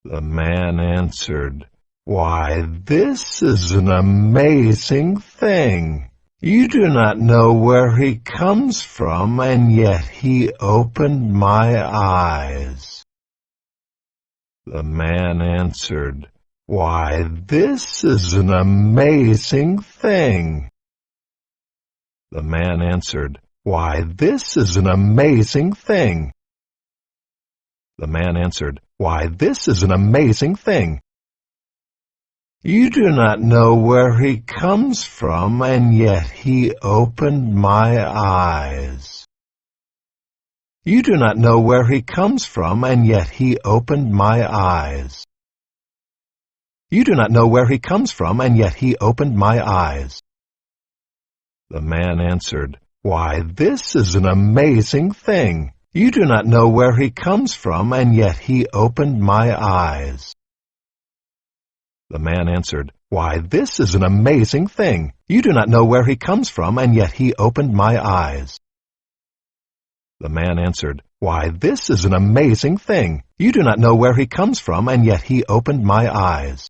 The man answered, "Why, this is an amazing thing. You do not know where he comes from, and yet he opened my eyes." The man answered, "Why, this is an amazing thing." The man answered, "Why, this is an amazing thing." The man answered, "Why, this is an amazing thing. You do not know where he comes from, and yet he opened my eyes." You do not know where he comes from, and yet he opened my eyes. You do not know where he comes from, and yet he opened my eyes. The man answered, "Why, this is an amazing thing. You do not know where he comes from, and yet he opened my eyes." The man answered, "Why, this is an amazing thing. You do not know where he comes from, and yet he opened my eyes." The man answered, "Why, this is an amazing thing. You do not know where he comes from, and yet he opened my eyes."